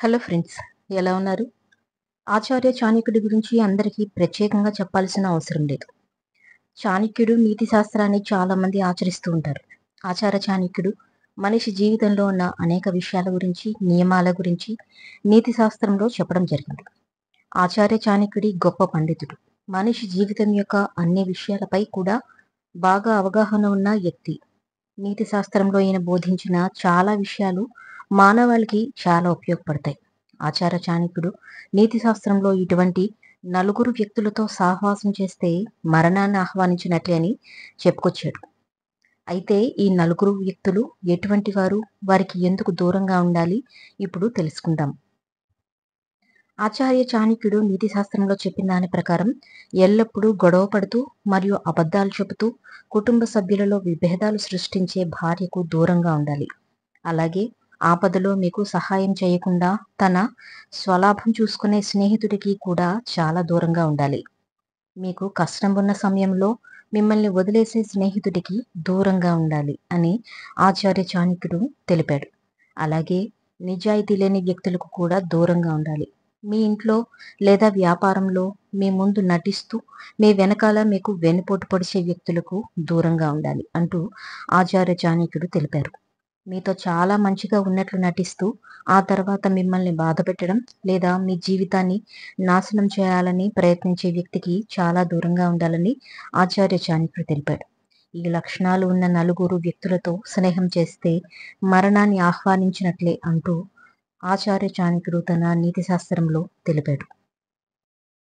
Hello friends, ఎలా ఉన్నారు? ఆచార్య చాణక్యుడి గురించి అందరికీ ప్రత్యేకంగా చెప్పాల్సిన అవసరం లేదు. చాణక్యుడు నీతి శాస్త్రాన్ని చాలా మంది ఆచరిస్తూ ఉంటారు. ఆచార్య చాణక్యుడు మనిషి జీవితంలో ఉన్న అనేక విషయాల గురించి, నియమాల గురించి నీతి శాస్త్రంలో చెప్పడం జరిగింది. ఆచార్య చాణక్యుడి గొప్ప పండితుడు. మనిషి జీవితం యొక్క అన్ని విషయాలపై కూడా బాగా అవగాహన ఉన్న వ్యక్తి. నీతి శాస్త్రంలో ఈయన బోధించిన చాలా విషయాలు మానవాళికి చాలా ఉపయోగపడతాయి. ఆచార్య చాణక్యుడు నీతి శాస్త్రంలో ఇటువంటి నలుగురు వ్యక్తులతో సహవాసం చేస్తే మరణాన్ని ఆహ్వానించినట్లే అని చెప్పుకొచ్చాడు. అయితే ఈ నలుగురు వ్యక్తులు ఎటువంటి వారు, వారికి ఎందుకు దూరంగా ఉండాలి, ఇప్పుడు తెలుసుకుందాం. ఆచార్య చాణక్యుడు నీతి శాస్త్రంలో చెప్పిన దాని ప్రకారం ఎల్లప్పుడూ గొడవ పడుతూ మరియు అబద్ధాలు చెబుతూ కుటుంబ సభ్యులలో విభేదాలు సృష్టించే భార్యకు దూరంగా ఉండాలి. అలాగే ఆపదలో మీకు సహాయం చేయకుండా తన స్వలాభం చూసుకునే స్నేహితుడికి కూడా చాలా దూరంగా ఉండాలి. మీకు కష్టం ఉన్న సమయంలో మిమ్మల్ని వదిలేసే స్నేహితుడికి దూరంగా ఉండాలి అని ఆచార్య చాణక్యుడు తెలిపాడు. అలాగే నిజాయితీ లేని వ్యక్తులకు కూడా దూరంగా ఉండాలి. మీ ఇంట్లో లేదా వ్యాపారంలో మీ ముందు నటిస్తూ మీ వెనకాల మీకు వెన్నుపోటు పొడిచే వ్యక్తులకు దూరంగా ఉండాలి అంటూ ఆచార్య చాణక్యుడు తెలిపారు. మీతో చాలా మంచిగా ఉన్నట్లు నటిస్తూ ఆ తర్వాత మిమ్మల్ని బాధపెట్టడం లేదా మీ జీవితాన్ని నాశనం చేయాలని ప్రయత్నించే వ్యక్తికి చాలా దూరంగా ఉండాలని ఆచార్య చాణక్యుడు తెలిపాడు. ఈ లక్షణాలు ఉన్న నలుగురు వ్యక్తులతో స్నేహం చేస్తే మరణాన్ని ఆహ్వానించినట్లే అంటూ ఆచార్య చాణక్యుడు తన నీతి శాస్త్రంలో తెలిపాడు.